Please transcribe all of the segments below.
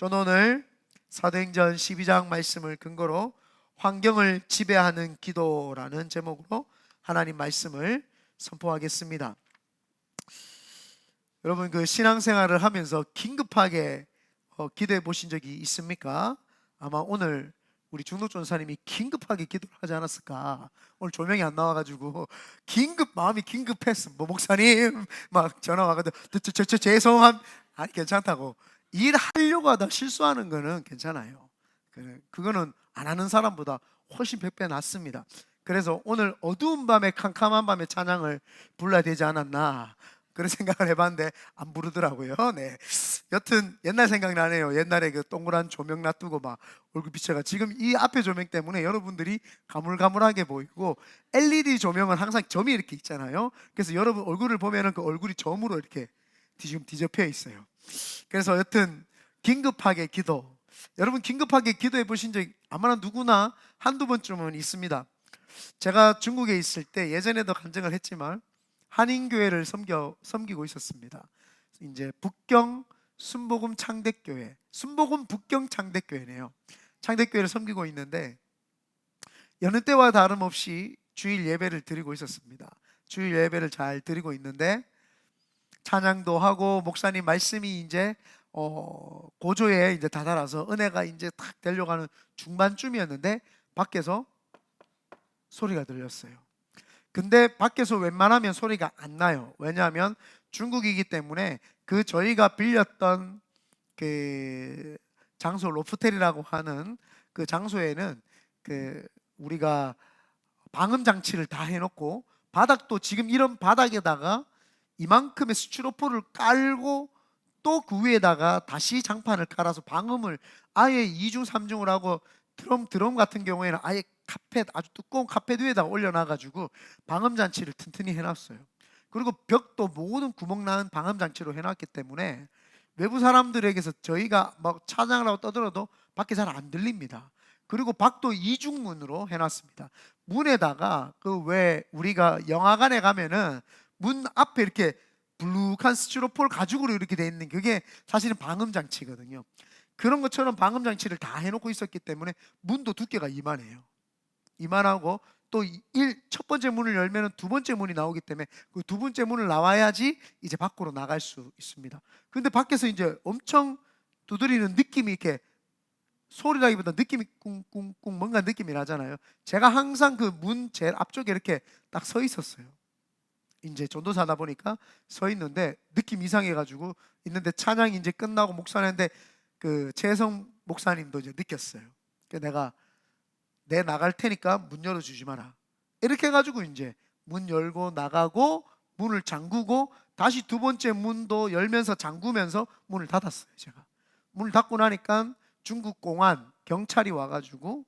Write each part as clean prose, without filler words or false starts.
저는 오늘 사도행전 12장 말씀을 근거로 환경을 지배하는 기도라는 제목으로 하나님 말씀을 선포하겠습니다. 여러분, 신앙생활을 하면서 긴급하게 기도해 보신 적이 있습니까? 아마 오늘 우리 중독 전사님이 긴급하게 기도를 하지 않았을까. 오늘 조명이 안 나와가지고 마음이 긴급했어. 목사님 막 전화 와가지고 죄송함. 아니, 괜찮다고. 일하려고 하다 실수하는 거는 괜찮아요. 그거는 안 하는 사람보다 훨씬 100배 낫습니다. 그래서 오늘 어두운 밤에 캄캄한 밤에 찬양을 불러야 되지 않았나, 그런 생각을 해봤는데 안 부르더라고요. 네. 여튼 옛날 생각나네요. 옛날에 그 동그란 조명 놔두고 막 얼굴 비춰가, 지금 이 앞에 조명 때문에 여러분들이 가물가물하게 보이고, LED 조명은 항상 점이 이렇게 있잖아요. 그래서 여러분 얼굴을 보면은 그 얼굴이 점으로 이렇게 지금 뒤집혀 있어요. 그래서 여튼 긴급하게 기도, 여러분 긴급하게 기도해 보신 적 아마 누구나 한두 번쯤은 있습니다. 제가 중국에 있을 때 예전에도 간증을 했지만 한인교회를 섬기고 있었습니다. 이제 북경 순복음 창대교회, 순복음 북경 창대교회네요. 창대교회를 섬기고 있는데 여느 때와 다름없이 주일 예배를 드리고 있었습니다. 주일 예배를 잘 드리고 있는데 찬양도 하고 목사님 말씀이 이제 고조에 이제 다다라서 은혜가 이제 탁 되려가는 중반쯤이었는데 밖에서 소리가 들렸어요. 근데 밖에서 웬만하면 소리가 안 나요. 왜냐하면 중국이기 때문에 저희가 빌렸던 그 장소, 로프텔이라고 하는 그 장소에는 우리가 방음 장치를 다 해놓고, 바닥도 지금 이런 바닥에다가 이만큼의 스티로폼을 깔고 또 그 위에다가 다시 장판을 깔아서 방음을 아예 2중 3중을 하고, 드럼 같은 경우에는 아예 카펫, 아주 두꺼운 카펫 위에다 올려놔가지고 방음 장치를 튼튼히 해놨어요. 그리고 벽도 모든 구멍 나는 방음 장치로 해놨기 때문에 외부 사람들에게서 저희가 막 찬양을 하고 떠들어도 밖에 잘 안 들립니다. 그리고 밖도 이중문으로 해놨습니다. 문에다가 왜 우리가 영화관에 가면은 문 앞에 이렇게 블룩한 스티로폴 가죽으로 이렇게 돼 있는, 그게 사실은 방음 장치거든요. 그런 것처럼 방음 장치를 다 해놓고 있었기 때문에 문도 두께가 이만해요. 이만하고 또 첫 번째 문을 열면 두 번째 문이 나오기 때문에 그 두 번째 문을 나와야지 이제 밖으로 나갈 수 있습니다. 근데 밖에서 이제 엄청 두드리는 느낌이, 이렇게 소리라기보다 느낌이 꿍꿍꿍 뭔가 느낌이 나잖아요. 제가 항상 그 문 제일 앞쪽에 이렇게 딱 서 있었어요. 이제 전도사다 보니까 서 있는데 느낌 이상해가지고 있는데, 찬양이 이제 끝나고 목사님인데 최성 목사님도 이제 느꼈어요. 내가 내 나갈 테니까 문 열어주지 마라, 이렇게 해가지고 이제 문 열고 나가고 문을 잠그고 다시 두 번째 문도 열면서 잠그면서 문을 닫았어요. 제가 문을 닫고 나니까 중국 공안 경찰이 와가지고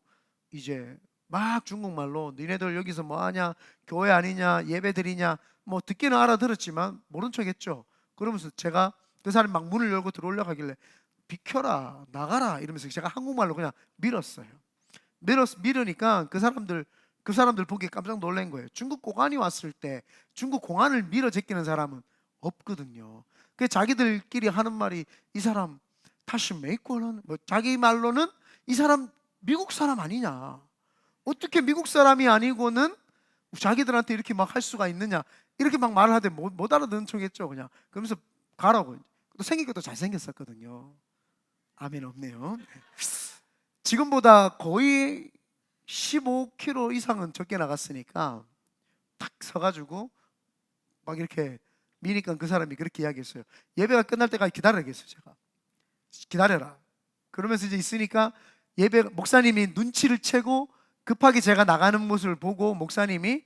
이제 막 중국말로 니네들 여기서 뭐하냐, 교회 아니냐, 예배 드리냐, 뭐 듣기는 알아들었지만 모른 척했죠. 그러면서 제가 그 사람이 막 문을 열고 들어오려고 하길래 비켜라, 나가라 이러면서 제가 한국말로 그냥 밀었어요. 밀으니까 그 사람들 보기에 깜짝 놀란 거예요. 중국 공안이 왔을 때 중국 공안을 밀어 제끼는 사람은 없거든요. 그 자기들끼리 하는 말이, 이 사람 다시 메이커는 뭐 자기 말로는 이 사람 미국 사람 아니냐, 어떻게 미국 사람이 아니고는 자기들한테 이렇게 막 할 수가 있느냐, 이렇게 막 말을 하되 못 알아듣는 척했죠. 그냥 그러면서 가라고. 또 생긴 것도 잘생겼었거든요. 아멘 없네요. 지금보다 거의 15kg 이상은 적게 나갔으니까 탁 서가지고 막 이렇게 미니까 그 사람이 그렇게 이야기했어요. 예배가 끝날 때까지 기다려야겠어요. 제가 기다려라. 그러면서 이제 있으니까 목사님이 눈치를 채고 급하게 제가 나가는 모습을 보고 목사님이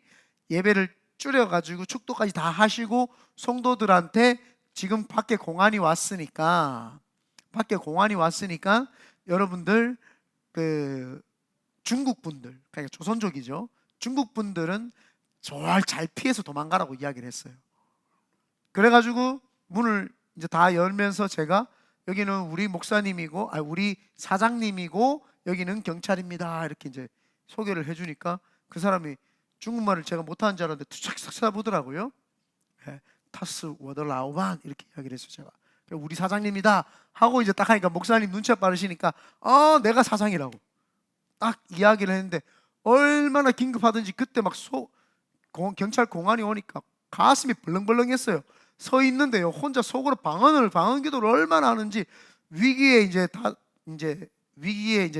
예배를 줄여가지고 축도까지 다 하시고 성도들한테 지금 밖에 공안이 왔으니까 여러분들 중국 분들, 그러니까 조선족이죠. 중국 분들은 잘 피해서 도망가라고 이야기를 했어요. 그래가지고 문을 이제 다 열면서 제가 여기는 우리 목사님이고, 우리 사장님이고 여기는 경찰입니다, 이렇게 이제 소개를 해주니까 그 사람이 중국말을 제가 못하는 줄 알았는데 투착 쳐다보더라고요. 타스 워더 라오반 이렇게 이야기를 했어요. 제가 우리 사장님이다 하고 이제 딱 하니까 목사님 눈치가 빠르시니까 내가 사장이라고 딱 이야기를 했는데, 얼마나 긴급하든지 그때 막 경찰 공안이 오니까 가슴이 벌렁벌렁했어요. 서 있는데요, 혼자 속으로 방언 기도를 얼마나 하는지, 위기에 이제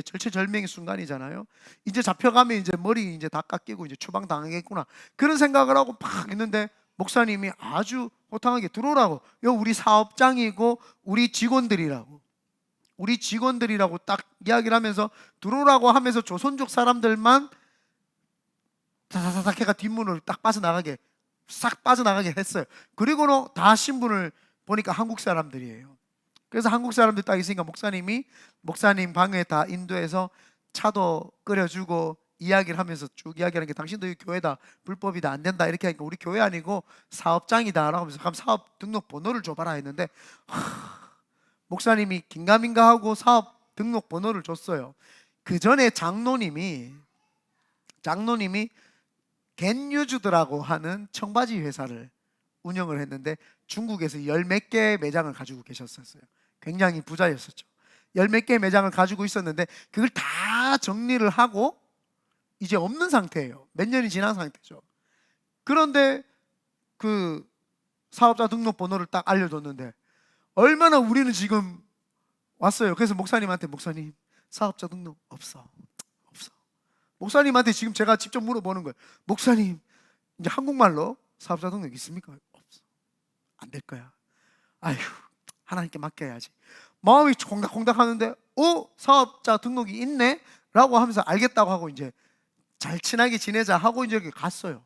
절체절명의 순간이잖아요. 이제 잡혀가면 이제 머리 이제 다 깎이고 이제 추방 당하겠구나, 그런 생각을 하고 팍 있는데 목사님이 아주 호탕하게 들어오라고, 우리 사업장이고 우리 직원들이라고 딱 이야기를 하면서 들어오라고 하면서 조선족 사람들만 다다다닥 해가 뒷문을 딱 싹 빠져나가게 했어요. 그리고는 다 신분을 보니까 한국 사람들이에요. 그래서 한국 사람들 딱 있으니까 목사님 방에 다 인도해서 차도 끓여주고 이야기를 하면서 쭉 이야기하는 게, 당신도 이 교회다, 불법이다, 안 된다 이렇게 하니까, 우리 교회 아니고 사업장이다 라고 하면서, 그럼 사업 등록번호를 줘봐라 했는데, 목사님이 긴가민가 하고 사업 등록번호를 줬어요. 그 전에 장로님이 겐유주드라고 하는 청바지 회사를 운영을 했는데, 중국에서 열 몇 개 매장을 가지고 계셨었어요. 굉장히 부자였었죠. 열 몇 개 매장을 가지고 있었는데 그걸 다 정리를 하고 이제 없는 상태예요. 몇 년이 지난 상태죠. 그런데 그 사업자 등록번호를 딱 알려줬는데, 얼마나 우리는 지금 왔어요. 그래서 목사님한테, 목사님 사업자 등록 없어. 목사님한테 지금 제가 직접 물어보는 거예요. 목사님, 이제 한국말로 사업자 등록 있습니까? 없어. 안 될 거야. 아휴, 하나님께 맡겨야지. 마음이 콩닥콩닥 하는데, 사업자 등록이 있네? 라고 하면서 알겠다고 하고 이제 잘 친하게 지내자 하고 이제 이렇게 갔어요.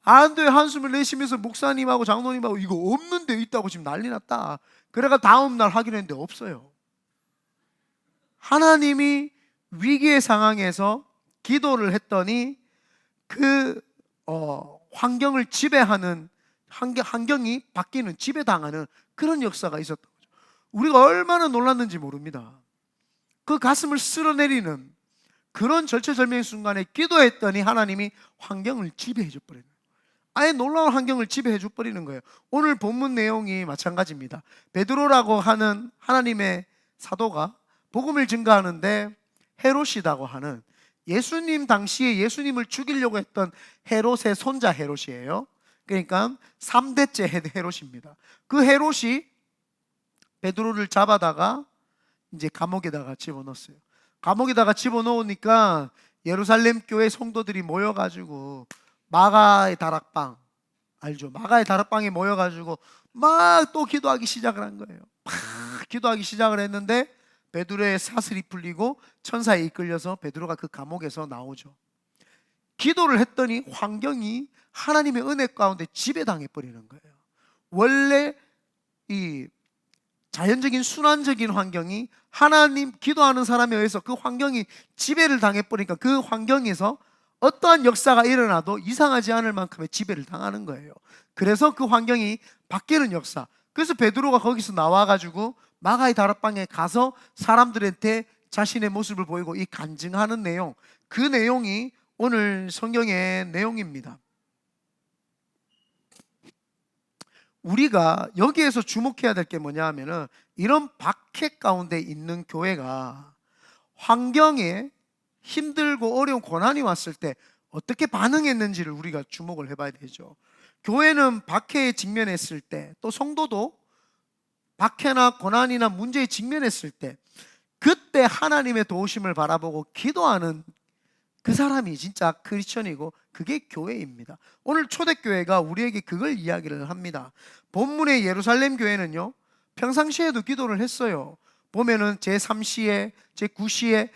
안 돼, 한숨을 내쉬면서 목사님하고 장로님하고 이거 없는데 있다고 지금 난리 났다. 그래가 다음날 확인했는데 없어요. 하나님이 위기의 상황에서 기도를 했더니 그 환경을 지배하는, 환경이 바뀌는, 지배당하는 그런 역사가 있었던 거죠. 우리가 얼마나 놀랐는지 모릅니다. 그 가슴을 쓸어내리는 그런 절체절명의 순간에 기도했더니 하나님이 환경을 지배해 줘버리는 거예요. 아예 놀라운 환경을 지배해 줘버리는 거예요. 오늘 본문 내용이 마찬가지입니다. 베드로라고 하는 하나님의 사도가 복음을 증거하는데, 헤롯이라고 하는, 예수님 당시에 예수님을 죽이려고 했던 헤롯의 손자 헤롯이에요. 그러니까 3대째 헤롯입니다. 그 헤롯이 베드로를 잡아다가 이제 감옥에다가 집어넣었어요. 감옥에다가 집어넣으니까 예루살렘 교회 성도들이 모여가지고 마가의 다락방 알죠? 마가의 다락방에 모여가지고 막 또 기도하기 시작을 한 거예요. 막 기도하기 시작을 했는데 베드로의 사슬이 풀리고 천사에 이끌려서 베드로가 그 감옥에서 나오죠. 기도를 했더니 환경이 하나님의 은혜 가운데 지배당해 버리는 거예요. 원래 이 자연적인 순환적인 환경이 하나님 기도하는 사람에 의해서 그 환경이 지배를 당해버리니까, 그 환경에서 어떠한 역사가 일어나도 이상하지 않을 만큼의 지배를 당하는 거예요. 그래서 그 환경이 바뀌는 역사. 그래서 베드로가 거기서 나와가지고 마가의 다락방에 가서 사람들한테 자신의 모습을 보이고 이 간증하는 내용, 그 내용이 오늘 성경의 내용입니다. 우리가 여기에서 주목해야 될 게 뭐냐 하면은, 이런 박해 가운데 있는 교회가 환경에 힘들고 어려운 고난이 왔을 때 어떻게 반응했는지를 우리가 주목을 해봐야 되죠. 교회는 박해에 직면했을 때, 또 성도도 박해나 고난이나 문제에 직면했을 때, 그때 하나님의 도우심을 바라보고 기도하는 그 사람이 진짜 크리스천이고 그게 교회입니다. 오늘 초대교회가 우리에게 그걸 이야기를 합니다. 본문의 예루살렘 교회는요, 평상시에도 기도를 했어요. 보면은 제3시에 제9시에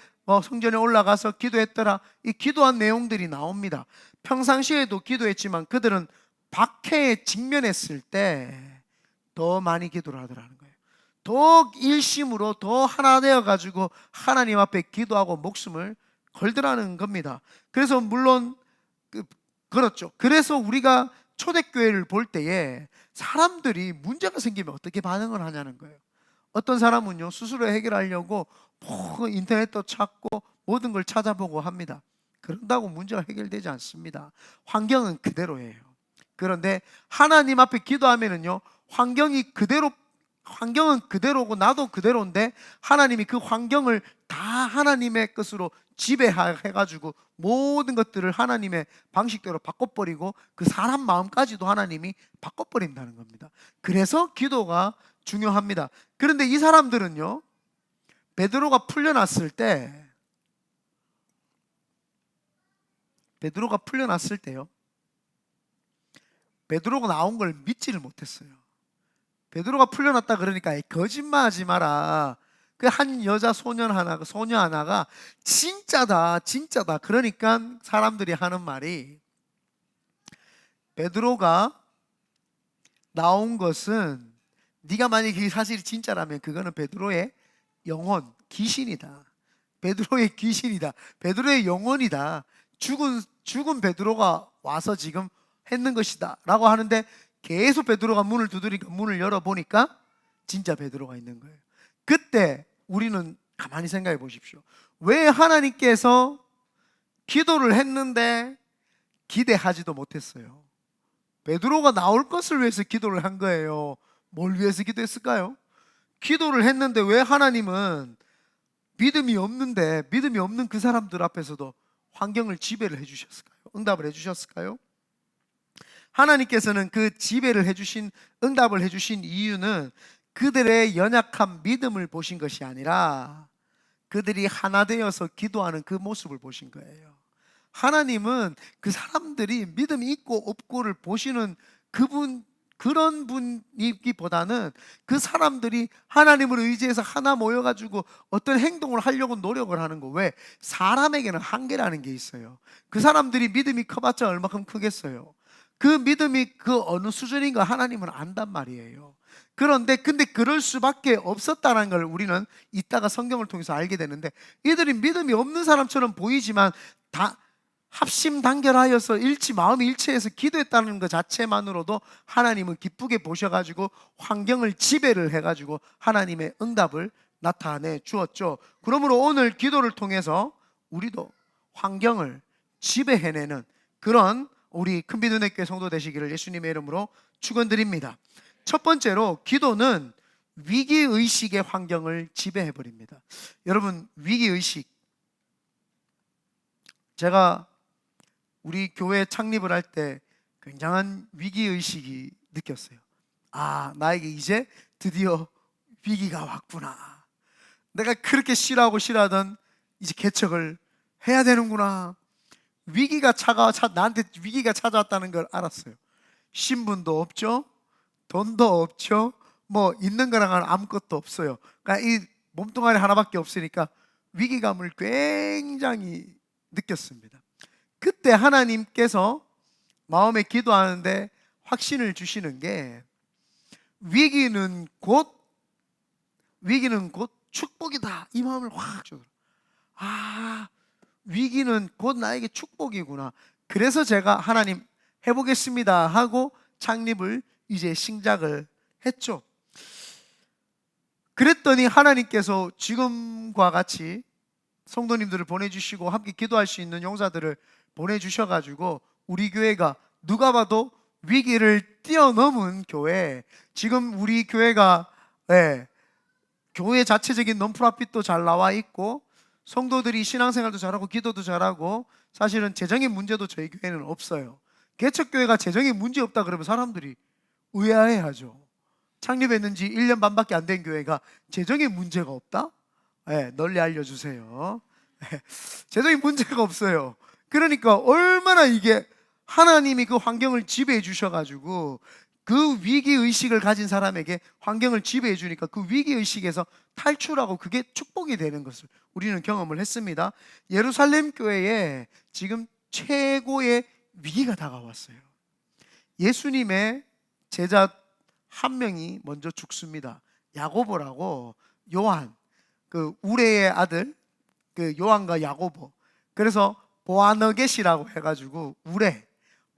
성전에 올라가서 기도했더라, 이 기도한 내용들이 나옵니다. 평상시에도 기도했지만 그들은 박해에 직면했을 때 더 많이 기도를 하더라는 거예요. 더욱 일심으로 더 하나 되어 가지고 하나님 앞에 기도하고 목숨을 걸더라는 겁니다. 그래서 물론 그렇죠. 그래서 우리가 초대교회를 볼 때에 사람들이 문제가 생기면 어떻게 반응을 하냐는 거예요. 어떤 사람은요, 스스로 해결하려고 인터넷도 찾고 모든 걸 찾아보고 합니다. 그런다고 문제가 해결되지 않습니다. 환경은 그대로예요. 그런데 하나님 앞에 기도하면은요, 환경이 그대로 환경은 그대로고 나도 그대로인데 하나님이 그 환경을 다 하나님의 것으로 지배해가지고 모든 것들을 하나님의 방식대로 바꿔버리고 그 사람 마음까지도 하나님이 바꿔버린다는 겁니다. 그래서 기도가 중요합니다. 그런데 이 사람들은요, 베드로가 풀려났을 때요, 베드로가 나온 걸 믿지를 못했어요. 베드로가 풀려났다 그러니까 거짓말하지 마라. 그 한 여자 소녀 하나가 진짜다 진짜다. 그러니까 사람들이 하는 말이, 베드로가 나온 것은, 네가 만약에 그게 사실이 진짜라면 그거는 베드로의 영혼, 귀신이다. 베드로의 귀신이다. 베드로의 영혼이다. 죽은 베드로가 와서 지금 했는 것이다 라고 하는데, 계속 베드로가 문을 두드리니까 문을 열어보니까 진짜 베드로가 있는 거예요. 그때 우리는 가만히 생각해 보십시오. 왜 하나님께서 기도를 했는데 기대하지도 못했어요? 베드로가 나올 것을 위해서 기도를 한 거예요. 뭘 위해서 기도했을까요? 기도를 했는데 왜 하나님은 믿음이 없는 그 사람들 앞에서도 환경을 지배를 해주셨을까요? 응답을 해주셨을까요? 하나님께서는 그 지배를 해주신, 응답을 해주신 이유는 그들의 연약한 믿음을 보신 것이 아니라 그들이 하나 되어서 기도하는 그 모습을 보신 거예요. 하나님은 그 사람들이 믿음이 있고 없고를 보시는 그런 분이기보다는 그 사람들이 하나님을 의지해서 하나 모여가지고 어떤 행동을 하려고 노력을 하는 거. 왜? 사람에게는 한계라는 게 있어요. 그 사람들이 믿음이 커봤자 얼마큼 크겠어요? 그 믿음이 그 어느 수준인가 하나님은 안단 말이에요. 근데 그럴 수밖에 없었다는 걸 우리는 이따가 성경을 통해서 알게 되는데, 이들이 믿음이 없는 사람처럼 보이지만 다 합심단결하여서 마음이 일치해서 기도했다는 것 자체만으로도 하나님은 기쁘게 보셔가지고 환경을 지배를 해가지고 하나님의 응답을 나타내 주었죠. 그러므로 오늘 기도를 통해서 우리도 환경을 지배해내는 그런 우리 큰비두내교회 성도 되시기를 예수님의 이름으로 축원드립니다. 첫 번째로, 기도는 위기의식의 환경을 지배해버립니다. 여러분, 위기의식, 제가 우리 교회 창립을 할 때 굉장한 위기의식이 느꼈어요. 나에게 이제 드디어 위기가 왔구나. 내가 그렇게 싫어하던 이제 개척을 해야 되는구나. 나한테 위기가 찾아왔다는 걸 알았어요. 신분도 없죠, 돈도 없죠, 뭐 있는 거랑은 아무것도 없어요. 그러니까 이 몸뚱아리 하나밖에 없으니까 위기감을 굉장히 느꼈습니다. 그때 하나님께서 마음에 기도하는데 확신을 주시는 게, 위기는 곧 축복이다, 이 마음을 확 주더라고요. 위기는 곧 나에게 축복이구나. 그래서 제가 하나님 해보겠습니다 하고 창립을 이제 시작을 했죠. 그랬더니 하나님께서 지금과 같이 성도님들을 보내주시고 함께 기도할 수 있는 용사들을 보내주셔가지고 우리 교회가 누가 봐도 위기를 뛰어넘은 교회, 지금 우리 교회가 교회 자체적인 논프라핏도 잘 나와 있고 성도들이 신앙생활도 잘하고 기도도 잘하고, 사실은 재정의 문제도 저희 교회는 없어요. 개척교회가 재정에 문제 없다 그러면 사람들이 의아해하죠. 창립했는 지 1년 반밖에 안 된 교회가 재정에 문제가 없다? 널리 알려주세요. 재정에 문제가 없어요. 그러니까 얼마나 이게 하나님이 그 환경을 지배해 주셔가지고 그 위기의식을 가진 사람에게 환경을 지배해 주니까 그 위기의식에서 탈출하고 그게 축복이 되는 것을 우리는 경험을 했습니다. 예루살렘 교회에 지금 최고의 위기가 다가왔어요. 예수님의 제자 한 명이 먼저 죽습니다. 야고보라고, 요한, 그 우레의 아들, 그 요한과 야고보. 그래서 보아너겟이라고 해가지고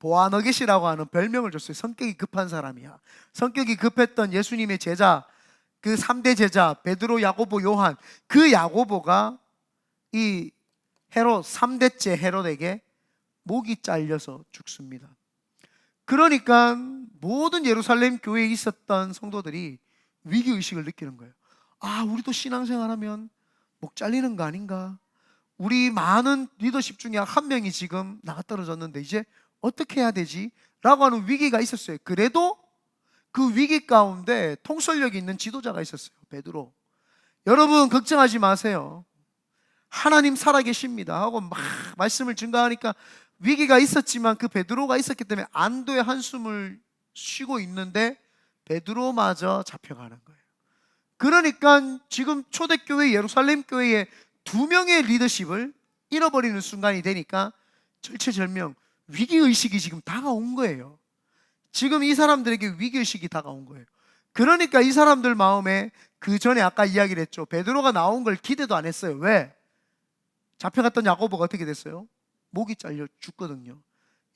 보아너겟이라고 하는 별명을 줬어요. 성격이 급한 사람이야. 성격이 급했던 예수님의 제자, 그 3대 제자 베드로, 야고보, 요한, 그 야고보가 이 3대째 헤롯에게 목이 잘려서 죽습니다. 그러니까 모든 예루살렘 교회에 있었던 성도들이 위기의식을 느끼는 거예요. 우리도 신앙생활하면 목 잘리는 거 아닌가? 우리 많은 리더십 중에 한 명이 지금 나가 떨어졌는데 이제 어떻게 해야 되지? 라고 하는 위기가 있었어요. 그래도 그 위기 가운데 통솔력이 있는 지도자가 있었어요. 베드로. 여러분 걱정하지 마세요. 하나님 살아계십니다 하고 막 말씀을 증가하니까 위기가 있었지만 그 베드로가 있었기 때문에 안도의 한숨을 쉬고 있는데 베드로마저 잡혀가는 거예요. 그러니까 지금 초대교회 예루살렘 교회의 2명의 리더십을 잃어버리는 순간이 되니까 절체절명 위기의식이 지금 다가온 거예요. 지금 이 사람들에게 위기의식이 다가온 거예요. 그러니까 이 사람들 마음에 그 전에 아까 이야기를 했죠. 베드로가 나온 걸 기대도 안 했어요. 왜? 잡혀갔던 야고보가 어떻게 됐어요? 목이 잘려 죽거든요.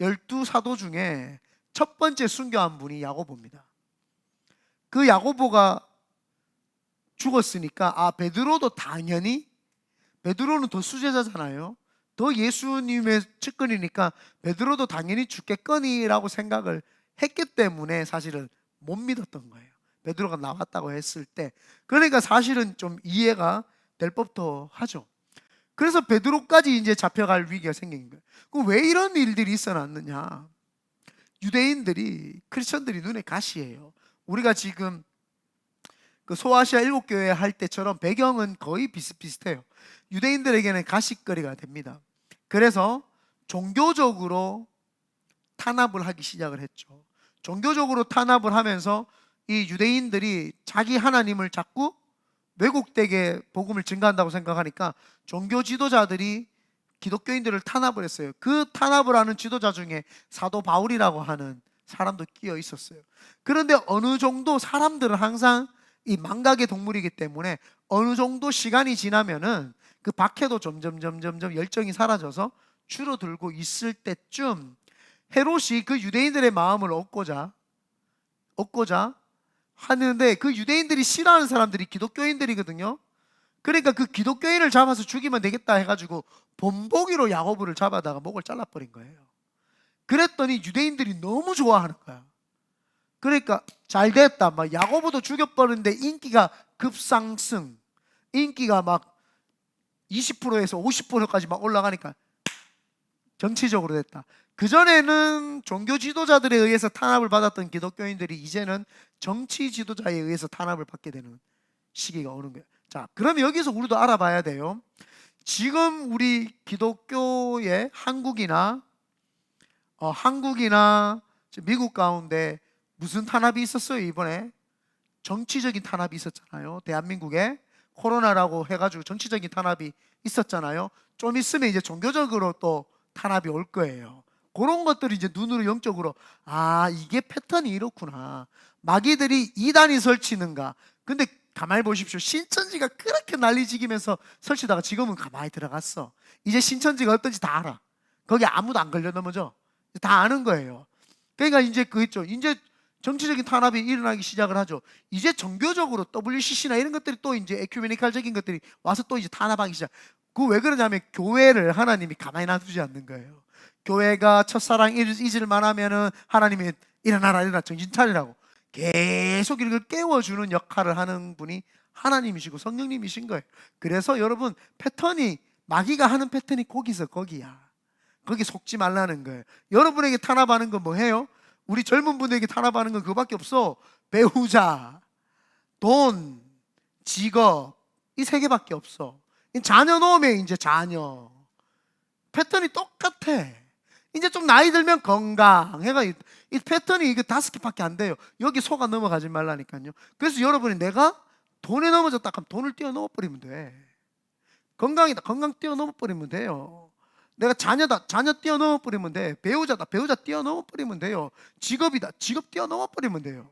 12사도 중에 첫 번째 순교한 분이 야고보입니다. 그 야고보가 죽었으니까 베드로도 당연히, 베드로는 더 수제자잖아요. 더 예수님의 측근이니까 베드로도 당연히 죽겠거니라고 생각을 했기 때문에 사실은 못 믿었던 거예요. 베드로가 나왔다고 했을 때. 그러니까 사실은 좀 이해가 될 법도 하죠. 그래서 베드로까지 이제 잡혀갈 위기가 생긴 거예요. 그럼 왜 이런 일들이 있어놨느냐? 유대인들이, 크리스천들이 눈에 가시예요. 우리가 지금 그 소아시아 7교회 할 때처럼 배경은 거의 비슷비슷해요. 유대인들에게는 가십거리가 됩니다. 그래서 종교적으로 탄압을 하기 시작을 했죠. 종교적으로 탄압을 하면서 이 유대인들이 자기 하나님을 자꾸 왜곡되게 복음을 증가한다고 생각하니까 종교 지도자들이 기독교인들을 탄압을 했어요. 그 탄압을 하는 지도자 중에 사도 바울이라고 하는 사람도 끼어 있었어요. 그런데 어느 정도 사람들은 항상 이 망각의 동물이기 때문에 어느 정도 시간이 지나면은 그 박해도 점점 열정이 사라져서 줄어들고 있을 때쯤 헤롯이 그 유대인들의 마음을 얻고자 하는데, 그 유대인들이 싫어하는 사람들이 기독교인들이거든요. 그러니까 그 기독교인을 잡아서 죽이면 되겠다 해가지고 본보기로 야고보를 잡아다가 목을 잘라버린 거예요. 그랬더니 유대인들이 너무 좋아하는 거야. 그러니까 잘 됐다, 막 야고보도 죽여버렸는데 인기가 급상승, 인기가 막 20%에서 50%까지 막 올라가니까 정치적으로 됐다. 그전에는 종교 지도자들에 의해서 탄압을 받았던 기독교인들이 이제는 정치 지도자에 의해서 탄압을 받게 되는 시기가 오는 거예요. 자, 그럼 여기서 우리도 알아봐야 돼요. 지금 우리 기독교의 한국이나 미국 가운데 무슨 탄압이 있었어요? 이번에 정치적인 탄압이 있었잖아요. 대한민국에 코로나라고 해가지고 정치적인 탄압이 있었잖아요. 좀 있으면 이제 종교적으로 또 탄압이 올 거예요. 그런 것들이 이제 눈으로 영적으로 이게 패턴이 이렇구나. 마귀들이 이단이 설치는가. 근데 가만히 보십시오. 신천지가 그렇게 난리지기면서 설치다가 지금은 가만히 들어갔어. 이제 신천지가 어떤지 다 알아. 거기 아무도 안 걸려 넘어져. 다 아는 거예요. 그러니까 이제 있죠. 이제 정치적인 탄압이 일어나기 시작을 하죠. 이제 종교적으로 WCC나 이런 것들이 또 이제 에큐메니칼적인 것들이 와서 또 이제 탄압하기 시작. 그 왜 그러냐면 교회를 하나님이 가만히 놔두지 않는 거예요. 교회가 첫사랑 잊을만 하면은 하나님이 일어나라 정신 차리라고 계속 이걸 깨워주는 역할을 하는 분이 하나님이시고 성령님이신 거예요. 그래서 여러분 패턴이, 마귀가 하는 패턴이 거기서 거기야. 거기 속지 말라는 거예요. 여러분에게 탄압하는 건 뭐 해요? 우리 젊은 분들에게 탄압하는 건 그거밖에 없어. 배우자, 돈, 직업, 이 세 개밖에 없어. 자녀 놓으면 이제 자녀 패턴이 똑같아. 이제 좀 나이 들면 건강 해가 이 패턴이 이게 5개밖에 안 돼요. 여기 속아 넘어가지 말라니까요. 그래서 여러분이 내가 돈에 넘어졌다 하면 돈을 뛰어넘어 버리면 돼. 건강이다, 건강 뛰어넘어 버리면 돼요. 내가 자녀다, 자녀 뛰어넘어 버리면 돼. 배우자다, 배우자 뛰어넘어 버리면 돼요. 직업이다, 직업 뛰어넘어 버리면 돼요.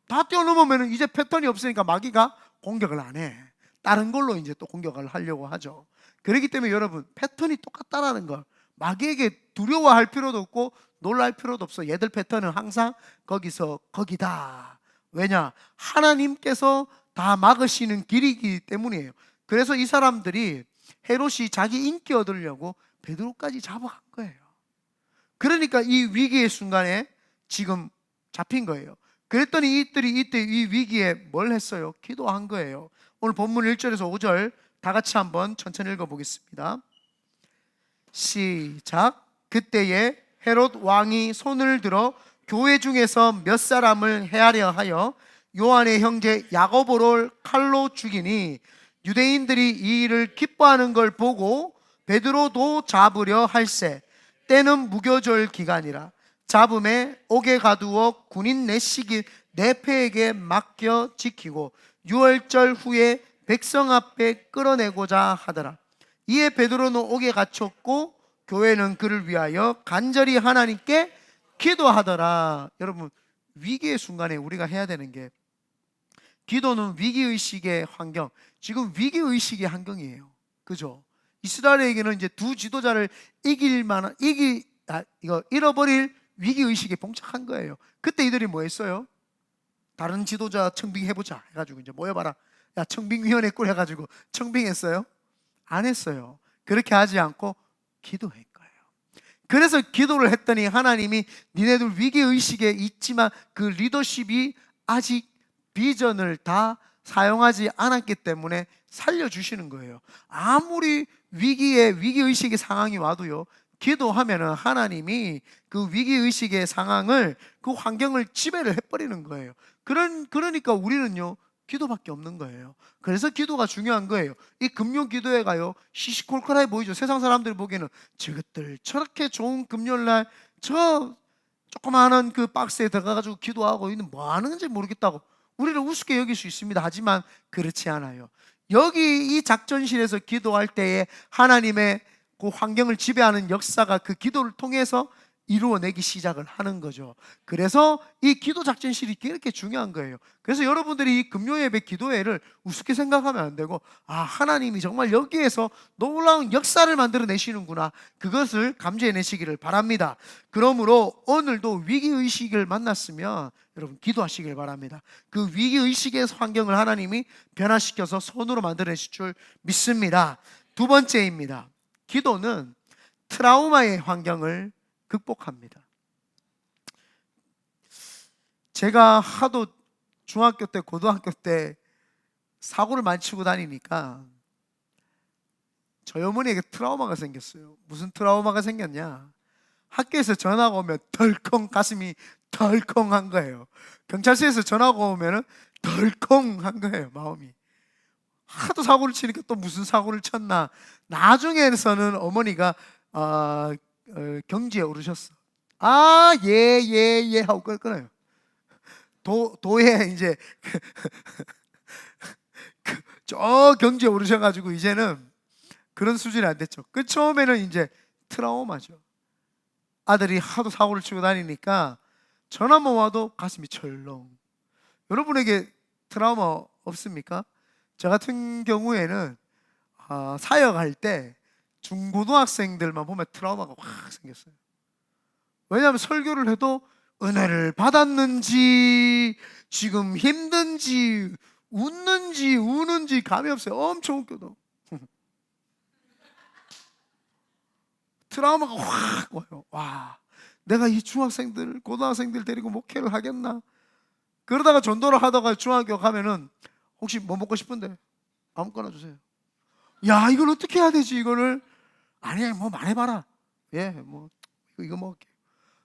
다 뛰어넘으면 이제 패턴이 없으니까 마귀가 공격을 안 해. 다른 걸로 이제 또 공격을 하려고 하죠. 그렇기 때문에 여러분 패턴이 똑같다라는 걸 마귀에게 두려워할 필요도 없고 놀랄 필요도 없어. 얘들 패턴은 항상 거기서 거기다. 왜냐? 하나님께서 다 막으시는 길이기 때문이에요. 그래서 이 사람들이 헤롯이 자기 인기 얻으려고 베드로까지 잡아간 거예요. 그러니까 이 위기의 순간에 지금 잡힌 거예요. 그랬더니 이들이 이때 이 위기에 뭘 했어요? 기도한 거예요. 오늘 본문 1절에서 5절 다 같이 한번 천천히 읽어보겠습니다. 시작. 그때에 헤롯 왕이 손을 들어 교회 중에서 몇 사람을 해하려 하여 요한의 형제 야고보를 칼로 죽이니 유대인들이 이 일을 기뻐하는 걸 보고 베드로도 잡으려 할세. 때는 무교절 기간이라. 잡음에 옥에 가두어 군인 내패에게 맡겨 지키고 유월절 후에 백성 앞에 끌어내고자 하더라. 이에 베드로는 옥에 갇혔고 교회는 그를 위하여 간절히 하나님께 기도하더라. 여러분, 위기의 순간에 우리가 해야 되는 게, 기도는 위기의식의 환경, 지금 위기의식의 환경이에요. 그죠? 이스라엘에게는 이제 두 지도자를 잃어버릴 위기의식에 봉착한 거예요. 그때 이들이 뭐 했어요? 다른 지도자 청빙해보자 해가지고 이제 모여봐라. 야, 청빙위원회 꾸려가지고 청빙했어요? 안 했어요. 그렇게 하지 않고 기도한 거예요. 그래서 기도를 했더니 하나님이 니네들 위기의식에 있지만 그 리더십이 아직 비전을 다 사용하지 않았기 때문에 살려주시는 거예요. 아무리 위기의식의 상황이 와도요, 기도하면은 하나님이 그 위기의식의 상황을, 그 환경을 지배를 해버리는 거예요. 그러니까 우리는요, 기도밖에 없는 거예요. 그래서 기도가 중요한 거예요. 이 금요 기도회가요, 시시콜콜하게 보이죠. 세상 사람들이 보기에는 저것들 저렇게 좋은 금요일날 저 조그마한 그 박스에 들어가가지고 기도하고 있는 뭐 하는지 모르겠다고 우리를 우습게 여길 수 있습니다. 하지만 그렇지 않아요. 여기 이 작전실에서 기도할 때에 하나님의 그 환경을 지배하는 역사가 그 기도를 통해서 이루어내기 시작을 하는 거죠. 그래서 이 기도 작전실이 그렇게 중요한 거예요. 그래서 여러분들이 이 금요예배 기도회를 우습게 생각하면 안 되고, 아, 하나님이 정말 여기에서 놀라운 역사를 만들어내시는구나, 그것을 감지해내시기를 바랍니다. 그러므로 오늘도 위기의식을 만났으면 여러분 기도하시길 바랍니다. 그 위기의식의 환경을 하나님이 변화시켜서 손으로 만들어내실 줄 믿습니다. 두 번째입니다. 기도는 트라우마의 환경을 극복합니다. 제가 하도 중학교 때, 고등학교 때 사고를 많이 치고 다니니까 저희 어머니에게 트라우마가 생겼어요. 무슨 트라우마가 생겼냐? 학교에서 전화가 오면 덜컹, 가슴이 덜컹한 거예요. 경찰서에서 전화가 오면 덜컹한 거예요, 마음이. 하도 사고를 치니까 또 무슨 사고를 쳤나. 나중에서는 어머니가 경지에 오르셨어. 아, 예 하고 끊어요. 도에 이제 저 경지에 오르셔가지고 이제는 그런 수준이 안 됐죠. 그 처음에는 이제 트라우마죠. 아들이 하도 사고를 치고 다니니까 전화만 와도 가슴이 철렁. 여러분에게 트라우마 없습니까? 저 같은 경우에는 사역할 때 중고등학생들만 보면 트라우마가 확 생겼어요. 왜냐하면 설교를 해도 은혜를 받았는지, 지금 힘든지, 웃는지 우는지 감이 없어요. 엄청 웃겨도 트라우마가 확 와요. 와, 내가 이 중학생들, 고등학생들 데리고 목회를 하겠나? 그러다가 전도를 하다가 중학교 가면은 혹시 뭐 먹고 싶은데 아무거나 주세요. 야, 이걸 어떻게 해야 되지? 이거를 아니, 뭐 말해봐라. 예, 뭐 이거 먹을게.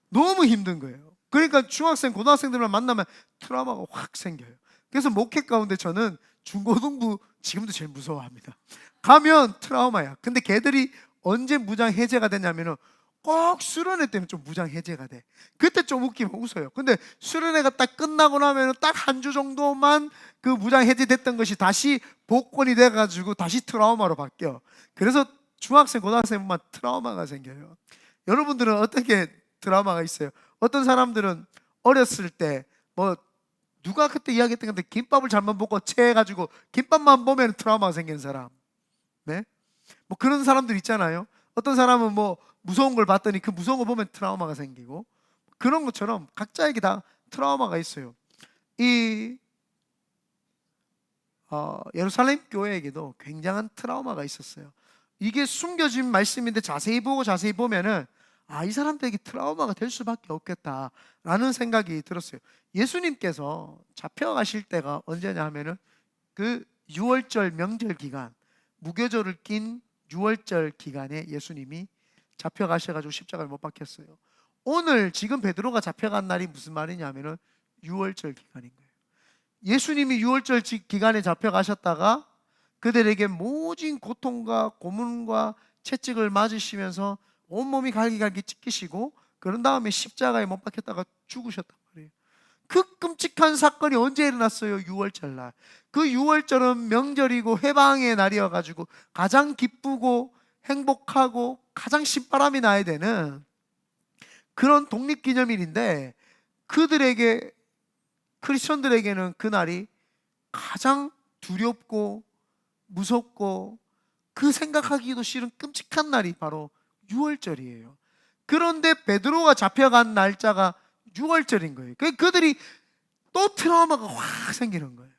너무 힘든 거예요. 그러니까 중학생, 고등학생들만 만나면 트라우마가 확 생겨요. 그래서 목회 가운데 저는 중고등부 지금도 제일 무서워합니다. 가면 트라우마야. 근데 걔들이 언제 무장 해제가 되냐면은 꼭 수련회 때문에 좀 무장 해제가 돼. 그때 좀 웃기면 웃어요. 근데 수련회가 딱 끝나고 나면 딱 한 주 정도만 그 무장 해제됐던 것이 다시 복권이 돼가지고 다시 트라우마로 바뀌어. 그래서 중학생, 고등학생만 트라우마가 생겨요. 여러분들은 어떻게 트라우마가 있어요? 어떤 사람들은 어렸을 때 뭐 누가 그때 이야기했던 건데 김밥을 잘못 먹고 체해가지고 김밥만 보면 트라우마가 생기는 사람, 네? 뭐 그런 사람들 있잖아요. 어떤 사람은 뭐 무서운 걸 봤더니 그 무서운 거 보면 트라우마가 생기고, 그런 것처럼 각자에게 다 트라우마가 있어요. 이 예루살렘 교회에게도 굉장한 트라우마가 있었어요. 이게 숨겨진 말씀인데 자세히 보면은 이 사람들에게 트라우마가 될 수밖에 없겠다라는 생각이 들었어요. 예수님께서 잡혀가실 때가 언제냐 하면은 그 6월절 명절 기간, 무교절을 낀 6월절 기간에 예수님이 잡혀가셔가지고 십자가를 못 박혔어요. 오늘 지금 베드로가 잡혀간 날이 무슨 말이냐면은 6월절 기간인 거예요. 예수님이 6월절 기간에 잡혀가셨다가 그들에게 모진 고통과 고문과 채찍을 맞으시면서 온몸이 갈기갈기 찢기시고 그런 다음에 십자가에 못 박혔다가 죽으셨단 말이에요. 그 끔찍한 사건이 언제 일어났어요? 6월절 날. 그 6월절은 명절이고 해방의 날이어가지고 가장 기쁘고 행복하고 가장 신바람이 나야 되는 그런 독립기념일인데, 그들에게, 크리스천들에게는 그날이 가장 두렵고 무섭고 그 생각하기도 싫은 끔찍한 날이 바로 6월절이에요. 그런데 베드로가 잡혀간 날짜가 6월절인 거예요. 그들이 또 트라우마가 확 생기는 거예요.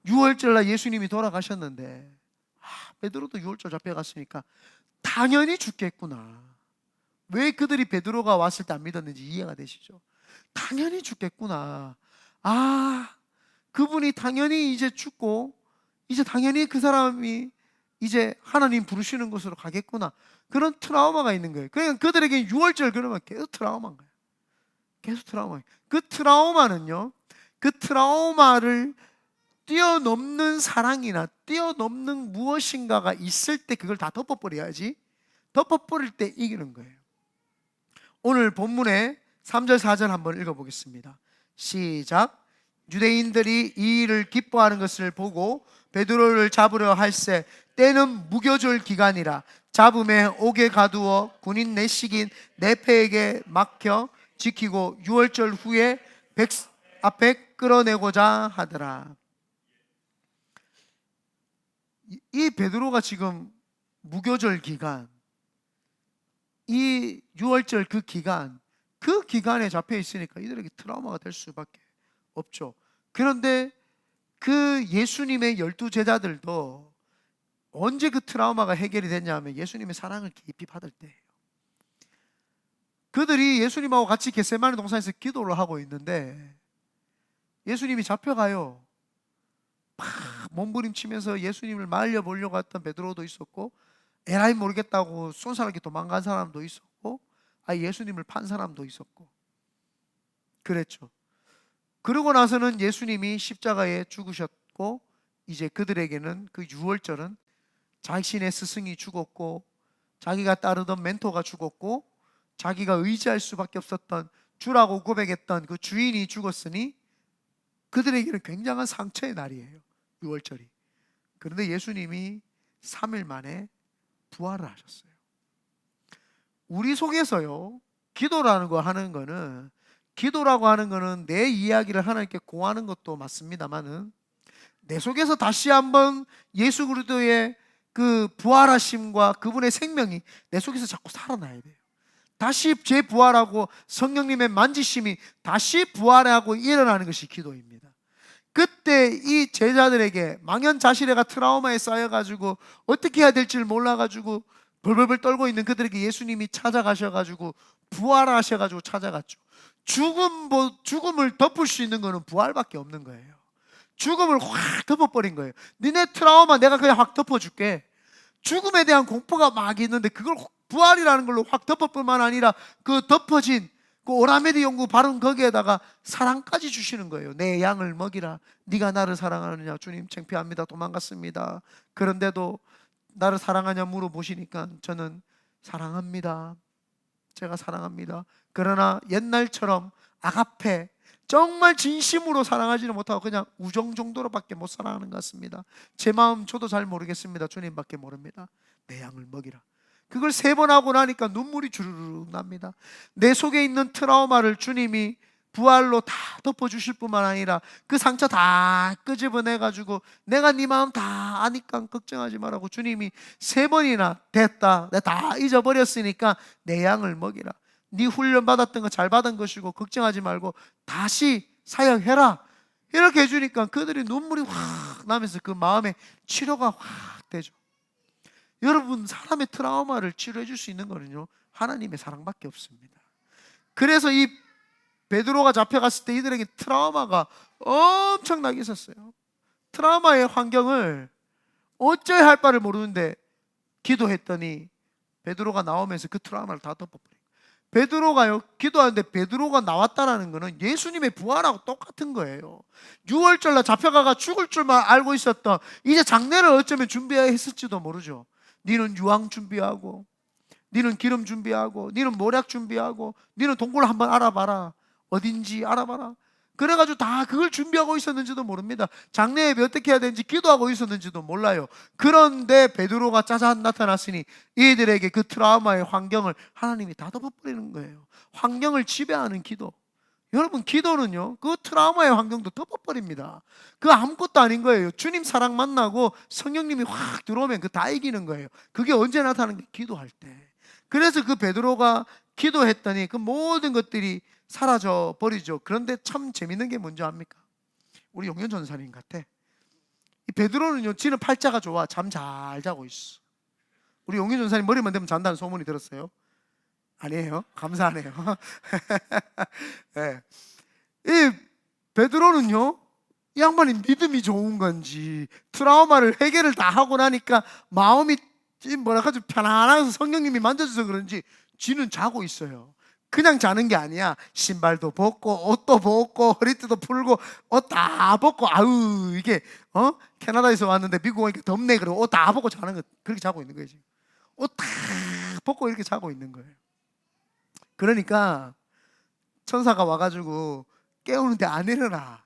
6월절 날 예수님이 돌아가셨는데 베드로도 6월절 잡혀갔으니까 당연히 죽겠구나. 왜 그들이 베드로가 왔을 때 안 믿었는지 이해가 되시죠? 당연히 죽겠구나. 그분이 당연히 이제 죽고 이제 당연히 그 사람이 이제 하나님 부르시는 곳으로 가겠구나. 그런 트라우마가 있는 거예요. 그러니까 그들에게 6월절 그러면 계속 트라우마인 거예요. 계속 트라우마. 그 트라우마는요, 그 트라우마를 뛰어넘는 사랑이나 뛰어넘는 무엇인가가 있을 때 그걸 다 덮어버려야지, 덮어버릴 때 이기는 거예요. 오늘 본문의 3절 4절 한번 읽어보겠습니다. 시작. 유대인들이 이 일을 기뻐하는 것을 보고 베드로를 잡으려 할새 때는 무교절 기간이라 잡음에 옥에 가두어 군인 내식인 네페에게 맡겨 지키고 6월절 후에 앞에 끌어내고자 하더라. 이 베드로가 지금 무교절 기간, 이 6월절 그 기간에 잡혀 있으니까 이들에게 트라우마가 될 수밖에 없죠. 그런데 그 예수님의 12제자들도 언제 그 트라우마가 해결이 됐냐 하면 예수님의 사랑을 깊이 받을 때예요. 그들이 예수님하고 같이 겟세마네 동산에서 기도를 하고 있는데 예수님이 잡혀가요. 막 몸부림치면서 예수님을 말려보려고 했던 베드로도 있었고, 에라이 모르겠다고 쏜사람이 도망간 사람도 있었고, 예수님을 판 사람도 있었고 그랬죠. 그러고 나서는 예수님이 십자가에 죽으셨고, 이제 그들에게는 그 6월절은 자신의 스승이 죽었고, 자기가 따르던 멘토가 죽었고, 자기가 의지할 수밖에 없었던 주라고 고백했던 그 주인이 죽었으니 그들에게는 굉장한 상처의 날이에요, 6월절이. 그런데 예수님이 3일 만에 부활을 하셨어요. 우리 속에서요, 기도라고 하는 거는 내 이야기를 하나님께 고하는 것도 맞습니다만은 내 속에서 다시 한번 예수 그리스도의 그 부활하심과 그분의 생명이 내 속에서 자꾸 살아나야 돼요. 다시 재부활하고 성령님의 만지심이 다시 부활하고 일어나는 것이 기도입니다. 그때 이 제자들에게 망연자실해가 트라우마에 쌓여가지고 어떻게 해야 될지를 몰라가지고 벌벌벌 떨고 있는 그들에게 예수님이 찾아가셔가지고 부활하셔가지고 찾아갔죠. 죽음을 덮을 수 있는 거는 부활밖에 없는 거예요. 죽음을 확 덮어버린 거예요. 니네 트라우마 내가 그냥 확 덮어줄게. 죽음에 대한 공포가 막 있는데 그걸 부활이라는 걸로 확 덮어뿐만 아니라 그 덮어진 그 오라메디 연구 바른 거기에다가 사랑까지 주시는 거예요. 내 양을 먹이라. 네가 나를 사랑하느냐? 주님 창피합니다. 도망갔습니다. 그런데도 나를 사랑하냐 물어보시니까 저는 사랑합니다. 제가 사랑합니다. 그러나 옛날처럼 아가페 정말 진심으로 사랑하지는 못하고 그냥 우정 정도로밖에 못 사랑하는 것 같습니다. 제 마음 저도 잘 모르겠습니다. 주님밖에 모릅니다. 내 양을 먹이라. 그걸 3번 하고 나니까 눈물이 주르륵 납니다. 내 속에 있는 트라우마를 주님이 부활로 다 덮어주실 뿐만 아니라 그 상처 다 끄집어내가지고 내가 네 마음 다 아니까 걱정하지 말라고 주님이 3번이나 됐다, 내가 다 잊어버렸으니까 내 양을 먹이라. 네 훈련 받았던 거 잘 받은 것이고 걱정하지 말고 다시 사역해라. 이렇게 해주니까 그들이 눈물이 확 나면서 그 마음에 치료가 확 되죠. 여러분, 사람의 트라우마를 치료해 줄 수 있는 거는요, 하나님의 사랑밖에 없습니다. 그래서 이 베드로가 잡혀갔을 때 이들에게 트라우마가 엄청나게 있었어요. 트라우마의 환경을 어찌해야 할 바를 모르는데 기도했더니 베드로가 나오면서 그 트라우마를 다 덮어버려요. 베드로가요, 기도하는데 베드로가 나왔다라는 것은 예수님의 부활하고 똑같은 거예요. 6월절 날 잡혀가가 죽을 줄만 알고 있었던, 이제 장례를 어쩌면 준비해야 했을지도 모르죠. 니는 유황 준비하고, 니는 기름 준비하고, 니는 모략 준비하고, 니는 동굴 한번 알아봐라, 어딘지 알아봐라. 그래가지고 다 그걸 준비하고 있었는지도 모릅니다. 장례 예배 어떻게 해야 되는지 기도하고 있었는지도 몰라요. 그런데 베드로가 짜잔 나타났으니 이들에게 그 트라우마의 환경을 하나님이 다 덮어버리는 거예요. 환경을 지배하는 기도. 여러분, 기도는요, 그 트라우마의 환경도 덮어버립니다. 그 아무것도 아닌 거예요. 주님 사랑 만나고 성령님이 확 들어오면 그 다 이기는 거예요. 그게 언제 나타나는 게? 기도할 때. 그래서 그 베드로가 기도했더니 그 모든 것들이 사라져 버리죠. 그런데 참 재밌는 게 뭔지 압니까? 우리 용현 전사님 같아. 이 베드로는요, 지는 팔자가 좋아. 잠 잘 자고 있어. 우리 용현 전사님 머리만 대면 잔다는 소문이 들었어요. 아니에요? 감사하네요. 네. 이 베드로는요, 이 양반이 믿음이 좋은 건지 트라우마를 해결을 다 하고 나니까 마음이 뭐라 하죠, 편안해서 성령님이 만져줘서 그런지 쥐는 자고 있어요. 그냥 자는 게 아니야. 신발도 벗고 옷도 벗고 허리띠도 풀고 옷 다 벗고, 아우 이게 캐나다에서 왔는데 미국 오니까 덥네 그러고 옷 다 벗고 자는 거, 그렇게 자고 있는 거예요. 지금 옷 다 벗고 이렇게 자고 있는 거예요. 그러니까 천사가 와가지고 깨우는데 안 일어나.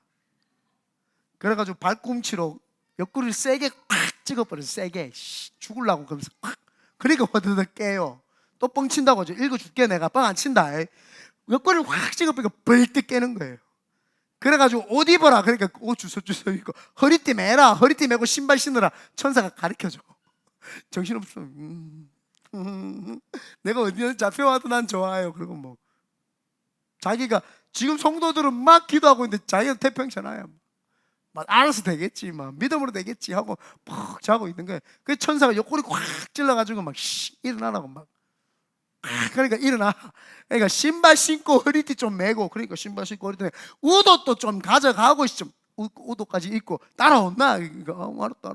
그래가지고 발꿈치로 옆구리를 세게 콱 찍어버려. 세게 죽을라고. 그러면서 콱. 그러니까 어디다 깨요. 또 뻥친다고 하죠. 읽어줄게 내가. 뻥 안 친다. 옆구리를 확 찍어버리니까 벌떡 깨는 거예요. 그래가지고 옷 입어라. 그러니까 옷 주워 입고, 허리띠 매라. 허리띠 매고 신발 신으라. 천사가 가르쳐줘. 정신없어. 내가 어디서 잡혀와도 난 좋아요. 그리고 뭐 자기가 지금 성도들은 막 기도하고 있는데 자기가 태평천하야. 막 알아서 되겠지, 막 믿음으로 되겠지 하고 푹 자고 있는 거예요. 그 천사가 옆구리 꽉 찔러가지고 막 일어나라고 막. 그러니까 일어나. 그러니까 신발 신고 허리띠 좀 매고, 그러니까 신발 신고 허리띠 매고, 우도도 좀 가져가고 좀 우도까지 입고 따라온나. 그러니까 알았다.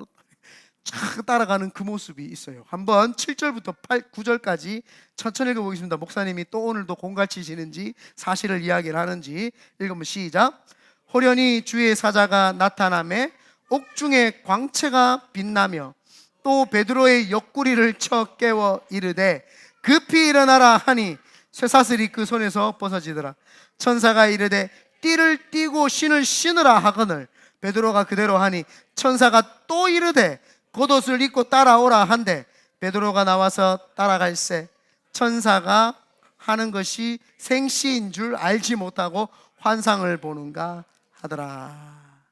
쫙 따라가는 그 모습이 있어요. 한번 7절부터 9절까지 천천히 읽어보겠습니다. 목사님이 또 오늘도 공갈치시는지 사실을 이야기를 하는지 읽으면 시작. 호련히 주의 사자가 나타나매 옥중에 광채가 빛나며 또 베드로의 옆구리를 쳐 깨워 이르되 급히 일어나라 하니 쇠사슬이 그 손에서 벗어지더라. 천사가 이르되 띠를 띠고 신을 신으라 하거늘 베드로가 그대로 하니 천사가 또 이르되 겉옷을 입고 따라오라 한데 베드로가 나와서 따라갈새 천사가 하는 것이 생시인 줄 알지 못하고 환상을 보는가 하더라.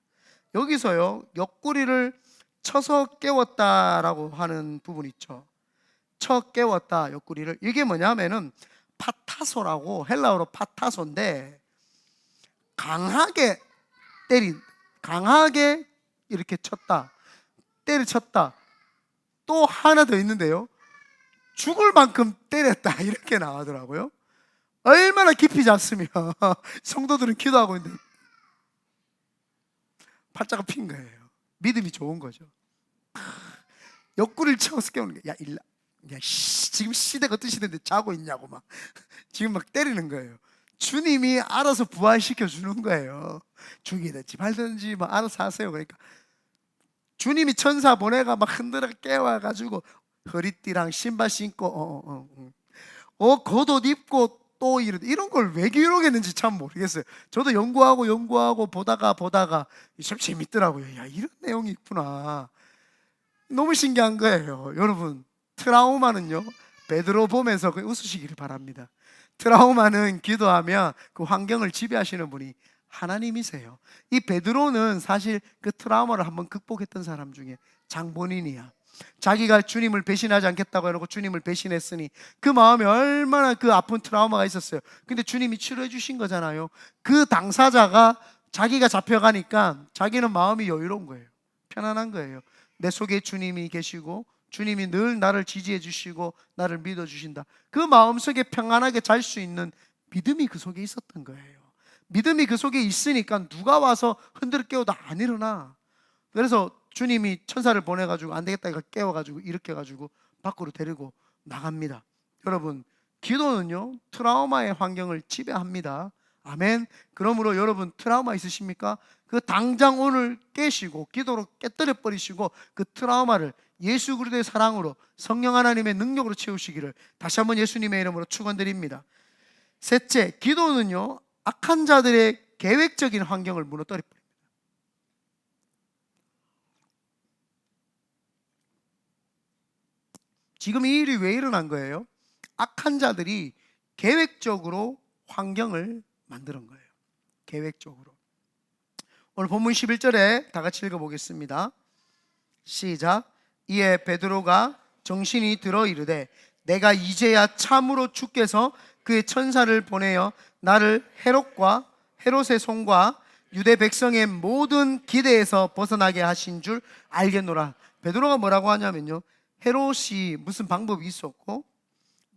여기서요, 옆구리를 쳐서 깨웠다라고 하는 부분이 있죠. 쳐 깨웠다, 옆구리를. 이게 뭐냐면은 파타소라고, 헬라어로 파타소인데 강하게 강하게 이렇게 쳤다, 때려쳤다. 또 하나 더 있는데요, 죽을 만큼 때렸다, 이렇게 나오더라고요. 얼마나 깊이 잤으면 성도들은 기도하고 있는데 팔자가 핀 거예요. 믿음이 좋은 거죠. 옆구리를 쳐서 깨우는 거예요. 지금 시대가 어떤 시대인데 자고 있냐고 막 지금 막 때리는 거예요. 주님이 알아서 부활시켜 주는 거예요. 죽이든지 말든지 막 알아서 하세요. 그러니까 주님이 천사 보내가 막 흔들어 깨워가지고 허리띠랑 신발 신고 겉옷 입고 또 이런 걸 왜 기록했는지 참 모르겠어요. 저도 연구하고 보다가 참 재밌더라고요. 야, 이런 내용이 있구나. 너무 신기한 거예요. 여러분, 트라우마는요, 베드로 보면서 웃으시기를 바랍니다. 트라우마는 기도하면 그 환경을 지배하시는 분이 하나님이세요. 이 베드로는 사실 그 트라우마를 한번 극복했던 사람 중에 장본인이야. 자기가 주님을 배신하지 않겠다고 해놓고 주님을 배신했으니 그 마음에 얼마나 그 아픈 트라우마가 있었어요. 근데 주님이 치료해 주신 거잖아요. 그 당사자가 자기가 잡혀가니까 자기는 마음이 여유로운 거예요. 편안한 거예요. 내 속에 주님이 계시고 주님이 늘 나를 지지해 주시고 나를 믿어 주신다. 그 마음속에 평안하게 잘 수 있는 믿음이 그 속에 있었던 거예요. 믿음이 그 속에 있으니까 누가 와서 흔들어 깨워도 안 일어나. 그래서 주님이 천사를 보내가지고 안 되겠다 이거 깨워가지고 일으켜가지고 밖으로 데리고 나갑니다. 여러분, 기도는요 트라우마의 환경을 지배합니다. 아멘. 그러므로 여러분 트라우마 있으십니까? 그 당장 오늘 깨시고 기도로 깨뜨려 버리시고 그 트라우마를 예수 그리스도의 사랑으로 성령 하나님의 능력으로 채우시기를 다시 한번 예수님의 이름으로 축원드립니다. 셋째, 기도는요 악한 자들의 계획적인 환경을 무너뜨려 버립니다. 지금 이 일이 왜 일어난 거예요? 악한 자들이 계획적으로 환경을 만드는 거예요. 계획적으로. 오늘 본문 11절에 다 같이 읽어보겠습니다. 시작. 이에 베드로가 정신이 들어 이르되 내가 이제야 참으로 주께서 그의 천사를 보내어 나를 헤롯의 손과 유대 백성의 모든 기대에서 벗어나게 하신 줄 알겠노라. 베드로가 뭐라고 하냐면요, 헤롯이 무슨 방법이 있었고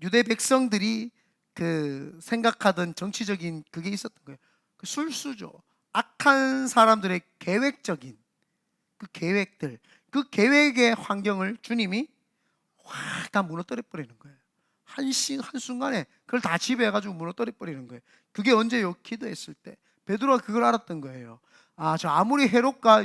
유대 백성들이 그 생각하던 정치적인 그게 있었던 거예요. 그 술수죠. 악한 사람들의 계획적인 그 계획들, 그 계획의 환경을 주님이 확 다 무너뜨려 버리는 거예요. 한순간에 그걸 다 지배해가지고 무너뜨려 버리는 거예요. 그게 언제요? 기도했을 때. 베드로가 그걸 알았던 거예요. 저 아무리 헤롯과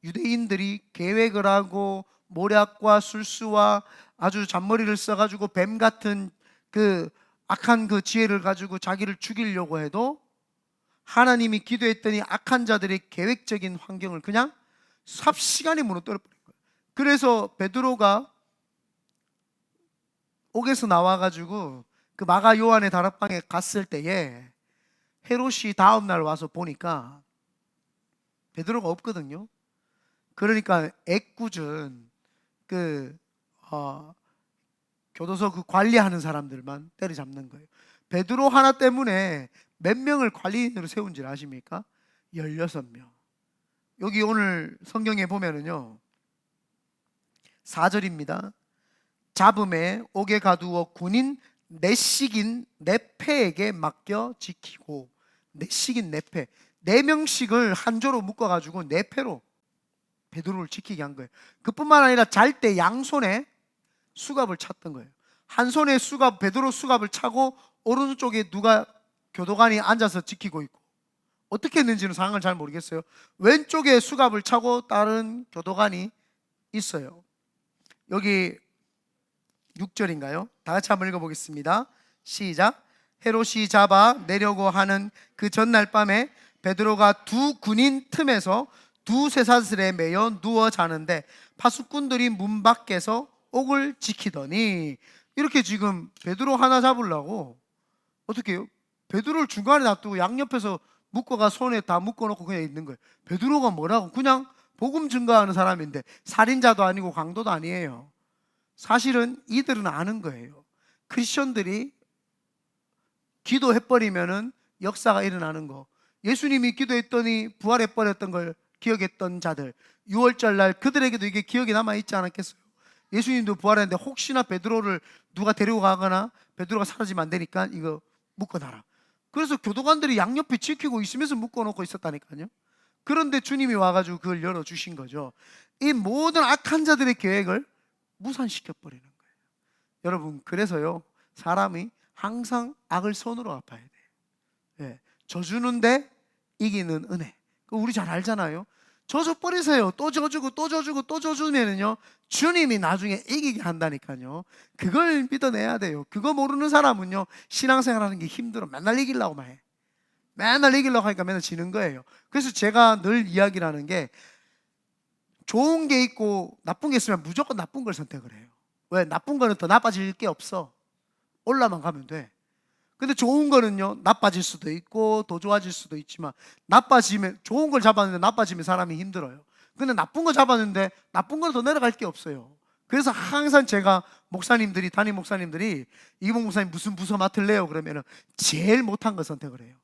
유대인들이 계획을 하고 모략과 술수와 아주 잔머리를 써가지고 뱀 같은 그 악한 그 지혜를 가지고 자기를 죽이려고 해도 하나님이 기도했더니 악한 자들의 계획적인 환경을 그냥 삽시간에 무너뜨려 버린 거예요. 그래서 베드로가 옥에서 나와가지고 그 마가 요한의 다락방에 갔을 때에 헤롯이 다음날 와서 보니까 베드로가 없거든요. 그러니까 애꿎은 교도소 그 관리하는 사람들만 때려잡는 거예요. 베드로 하나 때문에 몇 명을 관리인으로 세운 줄 아십니까? 16명. 여기 오늘 성경에 보면은요 4절입니다. 잡음에 옥에 가두어 군인 넷씩인 네페에게 맡겨 지키고, 넷씩인 네페, 4명씩을 한 조로 묶어가지고 네페로 베드로를 지키게 한 거예요. 그뿐만 아니라 잘 때 양손에 수갑을 찼던 거예요. 한 손에 베드로 수갑을 차고 오른쪽에 누가 교도관이 앉아서 지키고 있고, 어떻게 했는지는 상황을 잘 모르겠어요. 왼쪽에 수갑을 차고 다른 교도관이 있어요. 여기 6절인가요? 다 같이 한번 읽어보겠습니다. 시작. 헤롯이 잡아 내려고 하는 그 전날 밤에 베드로가 두 군인 틈에서 두 쇠사슬에 매여 누워 자는데 파수꾼들이 문 밖에서 옥을 지키더니, 이렇게 지금 베드로 하나 잡으려고 어떻게 해요? 베드로를 중간에 놔두고 양옆에서 묶어가 손에 다 묶어놓고 그냥 있는 거예요. 베드로가 뭐라고? 그냥 복음 증거하는 사람인데 살인자도 아니고 강도도 아니에요. 사실은 이들은 아는 거예요. 크리스천들이 기도해버리면은 역사가 일어나는 거. 예수님이 기도했더니 부활해버렸던 걸 기억했던 자들, 6월절 날 그들에게도 이게 기억이 남아있지 않았겠어요? 예수님도 부활했는데 혹시나 베드로를 누가 데리고 가거나 베드로가 사라지면 안 되니까 이거 묶어놔라. 그래서 교도관들이 양옆에 지키고 있으면서 묶어놓고 있었다니까요. 그런데 주님이 와가지고 그걸 열어주신 거죠. 이 모든 악한 자들의 계획을 무산시켜버리는 거예요. 여러분, 그래서요 사람이 항상 악을 손으로 갚아야 돼요. 예, 져주는데 이기는 은혜, 우리 잘 알잖아요. 져줘버리세요. 또 져주고 또 져주고 또 져주면은요 주님이 나중에 이기게 한다니까요. 그걸 믿어내야 돼요. 그거 모르는 사람은요 신앙생활하는 게 힘들어. 맨날 이기려고만 해. 맨날 이기려고 하니까 맨날 지는 거예요. 그래서 제가 늘 이야기를 하는 게, 좋은 게 있고 나쁜 게 있으면 무조건 나쁜 걸 선택을 해요. 왜? 나쁜 거는 더 나빠질 게 없어. 올라만 가면 돼. 근데 좋은 거는요 나빠질 수도 있고 더 좋아질 수도 있지만, 나빠지면, 좋은 걸 잡았는데 나빠지면 사람이 힘들어요. 근데 나쁜 거 잡았는데 나쁜 건 더 내려갈 게 없어요. 그래서 항상 제가 담임 목사님들이 이봉 목사님 무슨 부서 맡을래요? 그러면은 제일 못한 거 선택을 해요.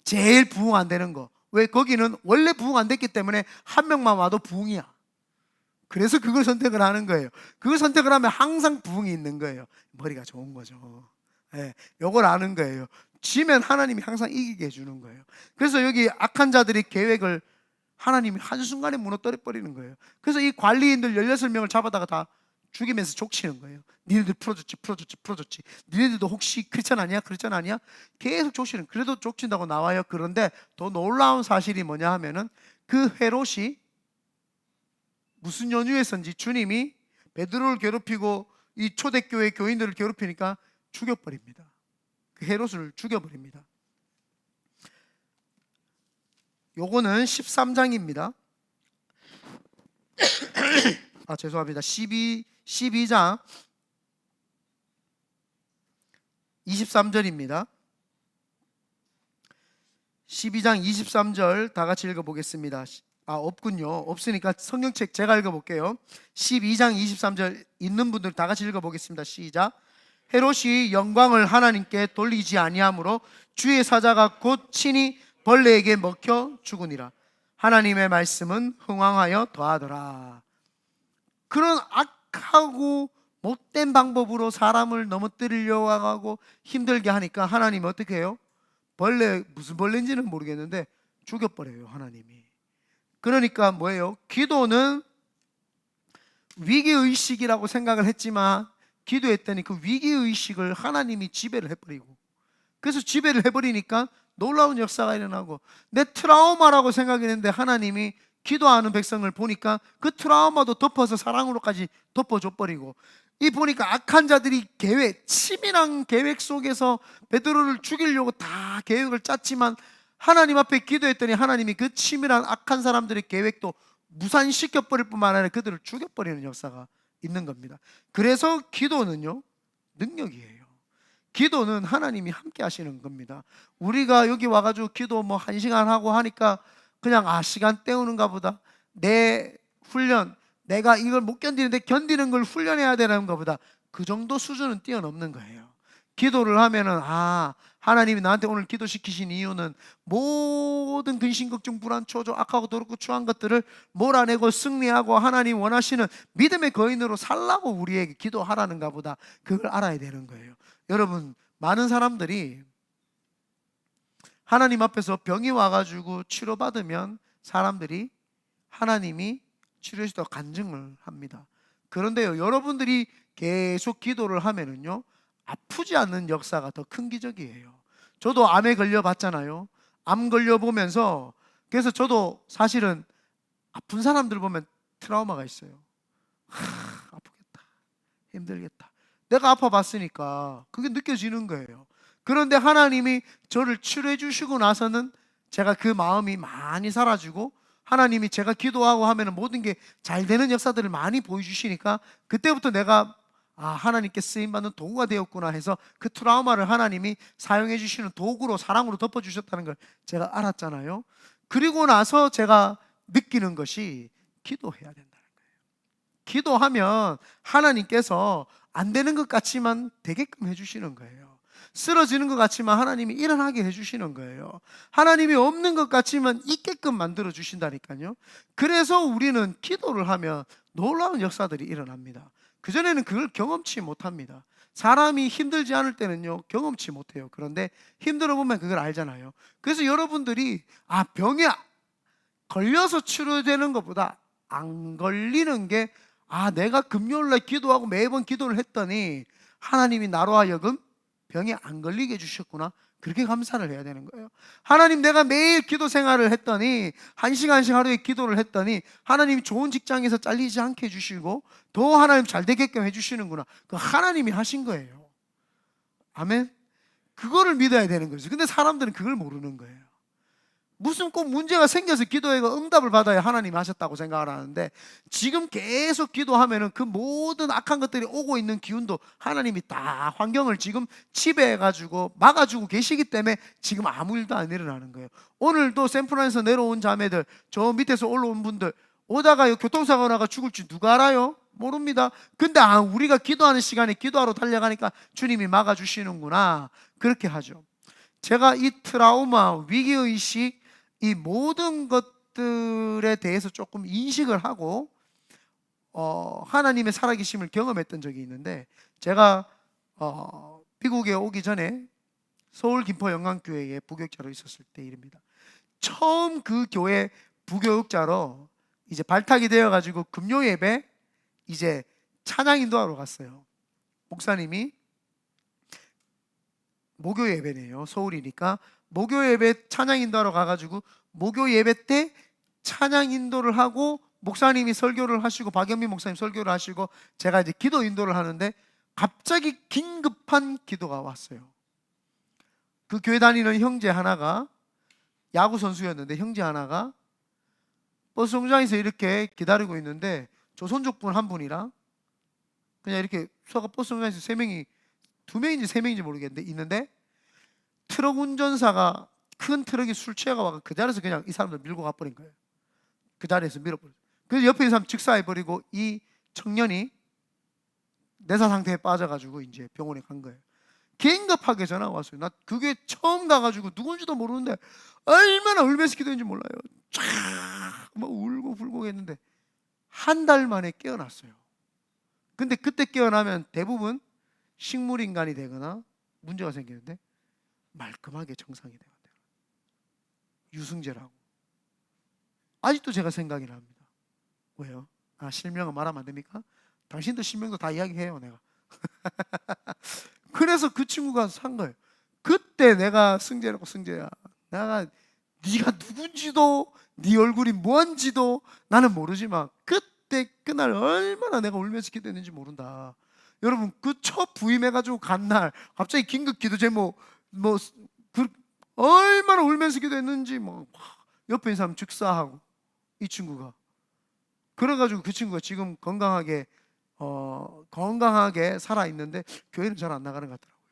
제일 부흥 안 되는 거. 왜? 거기는 원래 부흥 안 됐기 때문에 한 명만 와도 부흥이야. 그래서 그걸 선택을 하는 거예요. 그걸 선택을 하면 항상 부흥이 있는 거예요. 머리가 좋은 거죠. 예, 요걸 아는 거예요. 지면 하나님이 항상 이기게 해주는 거예요. 그래서 여기 악한 자들의 계획을 하나님이 한순간에 무너뜨려 버리는 거예요. 그래서 이 관리인들 16명을 잡아다가 다 죽이면서 족치는 거예요. 니네들 풀어줬지. 니네들도 혹시 크리스찬 아니야? 크리스찬 아니야? 계속 족치는. 그래도 족친다고 나와요. 그런데 더 놀라운 사실이 뭐냐 하면은 그 헤롯이 무슨 연유에서인지 주님이 베드로를 괴롭히고 이 초대교회 교인들을 괴롭히니까 죽여버립니다. 그 헤롯을 죽여버립니다. 요거는 13장입니다. 죄송합니다. 12장 23절입니다. 12장 23절 다 같이 읽어보겠습니다. 없군요. 없으니까 성경책 제가 읽어볼게요. 12장 23절 있는 분들 다 같이 읽어보겠습니다. 시작. 헤롯이 영광을 하나님께 돌리지 아니하므로 주의 사자가 곧 친히 벌레에게 먹혀 죽으니라. 하나님의 말씀은 흥왕하여 더하더라. 그런 악하고 못된 방법으로 사람을 넘어뜨리려고 하고 힘들게 하니까 하나님이 어떻게 해요? 무슨 벌레인지는 모르겠는데 죽여버려요, 하나님이. 그러니까 뭐예요? 기도는 위기의식이라고 생각을 했지만 기도했더니 그 위기의식을 하나님이 지배를 해버리고, 그래서 지배를 해버리니까 놀라운 역사가 일어나고, 내 트라우마라고 생각했는데 하나님이 기도하는 백성을 보니까 그 트라우마도 덮어서 사랑으로까지 덮어줘버리고, 이 보니까 악한 자들이 치밀한 계획 속에서 베드로를 죽이려고 다 계획을 짰지만 하나님 앞에 기도했더니 하나님이 그 치밀한 악한 사람들의 계획도 무산시켜버릴 뿐만 아니라 그들을 죽여버리는 역사가 있는 겁니다. 그래서 기도는요, 능력이에요. 기도는 하나님이 함께 하시는 겁니다. 우리가 여기 와가지고 기도 1시간 하고 하니까 그냥 시간 때우는가 보다, 내 훈련, 내가 이걸 못 견디는데 견디는 걸 훈련해야 되는 것보다 그 정도 수준은 뛰어넘는 거예요. 기도를 하면은 하나님이 나한테 오늘 기도시키신 이유는 모든 근심, 걱정, 불안, 초조, 악하고 더럽고 추한 것들을 몰아내고 승리하고 하나님 원하시는 믿음의 거인으로 살라고 우리에게 기도하라는가 보다, 그걸 알아야 되는 거예요. 여러분, 많은 사람들이 하나님 앞에서 병이 와가지고 치료받으면 사람들이 하나님이 치료해 주시다고 간증을 합니다. 그런데요, 여러분들이 계속 기도를 하면은요, 아프지 않는 역사가 더 큰 기적이에요. 저도 암에 걸려봤잖아요. 암 걸려보면서, 그래서 저도 사실은 아픈 사람들 보면 트라우마가 있어요. 아프겠다, 힘들겠다. 내가 아파봤으니까 그게 느껴지는 거예요. 그런데 하나님이 저를 치료해 주시고 나서는 제가 그 마음이 많이 사라지고, 하나님이 제가 기도하고 하면 모든 게 잘 되는 역사들을 많이 보여주시니까 그때부터 내가 하나님께 쓰임받는 도구가 되었구나 해서 그 트라우마를 하나님이 사용해 주시는 도구로, 사랑으로 덮어주셨다는 걸 제가 알았잖아요. 그리고 나서 제가 느끼는 것이 기도해야 된다는 거예요. 기도하면 하나님께서 안 되는 것 같지만 되게끔 해주시는 거예요. 쓰러지는 것 같지만 하나님이 일어나게 해주시는 거예요. 하나님이 없는 것 같지만 있게끔 만들어 주신다니까요. 그래서 우리는 기도를 하면 놀라운 역사들이 일어납니다. 그전에는 그걸 경험치 못합니다. 사람이 힘들지 않을 때는요, 경험치 못해요. 그런데 힘들어 보면 그걸 알잖아요. 그래서 여러분들이 병에 걸려서 치료되는 것보다 안 걸리는 게, 내가 금요일날 기도하고 매번 기도를 했더니 하나님이 나로 하여금 병에 안 걸리게 해주셨구나, 그렇게 감사를 해야 되는 거예요. 하나님, 내가 매일 기도 생활을 했더니 1시간씩 하루에 기도를 했더니 하나님이 좋은 직장에서 잘리지 않게 해주시고 더 하나님 잘 되게끔 해주시는구나, 그 하나님이 하신 거예요. 아멘. 그거를 믿어야 되는 거죠. 근데 사람들은 그걸 모르는 거예요. 무슨 꼭 문제가 생겨서 기도해가 응답을 받아야 하나님이 하셨다고 생각을 하는데, 지금 계속 기도하면은 그 모든 악한 것들이 오고 있는 기운도 하나님이 다 환경을 지금 지배해가지고 막아주고 계시기 때문에 지금 아무 일도 안 일어나는 거예요. 오늘도 샌프란에서 내려온 자매들, 저 밑에서 올라온 분들 오다가 교통사고 나가 죽을 줄 누가 알아요? 모릅니다. 근데 우리가 기도하는 시간에 기도하러 달려가니까 주님이 막아주시는구나, 그렇게 하죠. 제가 이 트라우마, 위기의식, 이 모든 것들에 대해서 조금 인식을 하고 하나님의 살아계심을 경험했던 적이 있는데, 제가 미국에 오기 전에 서울 김포 영광교회에 부교육자로 있었을 때 일입니다. 처음 그 교회 부교육자로 이제 발탁이 되어가지고 금요 예배 이제 찬양 인도하러 갔어요. 목사님이 목요 예배네요. 서울이니까 목요 예배 찬양 인도하러 가가지고 목요 예배 때 찬양 인도를 하고 목사님이 설교를 하시고 박영민 목사님 설교를 하시고 제가 이제 기도 인도를 하는데 갑자기 긴급한 기도가 왔어요. 그 교회 다니는 형제 하나가 야구 선수였는데 형제 하나가 버스 정류장에서 이렇게 기다리고 있는데 조선족분 한 분이랑 그냥 이렇게 서가 버스 정류장에서 세 명이, 두 명인지 세 명인지 모르겠는데 있는데, 트럭 운전사가 큰 트럭이 술 취해가 와서 그 자리에서 그냥 이 사람들 밀고 가버린 거예요. 그 자리에서 밀어버렸어요. 그래서 옆에 있는 사람 즉사해버리고 이 청년이 내사 상태에 빠져가지고 이제 병원에 간 거예요. 긴급하게 전화가 왔어요. 나 그게 처음 가가지고 누군지도 모르는데 얼마나 울면서 기도했는지 몰라요. 쫙막 울고 불고 했는데 한 달 만에 깨어났어요. 근데 그때 깨어나면 대부분 식물인간이 되거나 문제가 생기는데 말끔하게 정상이 되거든요. 유승재라고. 아직도 제가 생각이 납니다. 왜요? 실명은 말하면 안 됩니까? 당신도 실명도 다 이야기해요 내가. 그래서 그 친구가 산 거예요. 그때 내가 승재라고, 승재야, 내가 네가 누군지도 네 얼굴이 뭔지도 나는 모르지만 그때 그날 얼마나 내가 울면서 기도했는지 모른다. 여러분 그 첫 부임해가지고 간 날 갑자기 긴급 기도 제목 얼마나 울면서 기도했는지 옆에 있는 사람 즉사하고 이 친구가 그래가지고 그 친구가 지금 건강하게 살아 있는데 교회는 잘 안 나가는 것 같더라고요.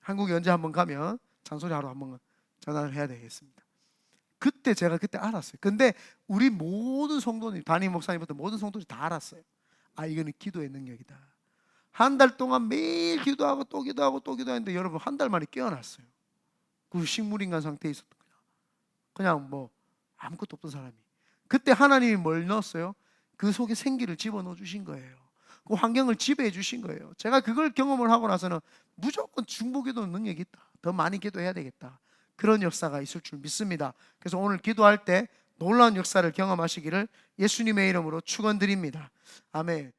한국에 언제 한번 가면 잔소리 하러 한번 전화를 해야 되겠습니다. 그때 제가 알았어요. 근데 우리 모든 성도님, 담임 목사님부터 모든 성도들이 다 알았어요. 이거는 기도의 능력이다. 한 달 동안 매일 기도하고 또 기도하고 또 기도했는데 여러분 한 달 만에 깨어났어요. 그 식물인간 상태에 있었던 그냥 아무것도 없던 사람이. 그때 하나님이 뭘 넣었어요? 그 속에 생기를 집어넣어 주신 거예요. 그 환경을 지배해 주신 거예요. 제가 그걸 경험을 하고 나서는 무조건 중보기도 능력이 있다. 더 많이 기도해야 되겠다. 그런 역사가 있을 줄 믿습니다. 그래서 오늘 기도할 때 놀라운 역사를 경험하시기를 예수님의 이름으로 축원드립니다. 아멘.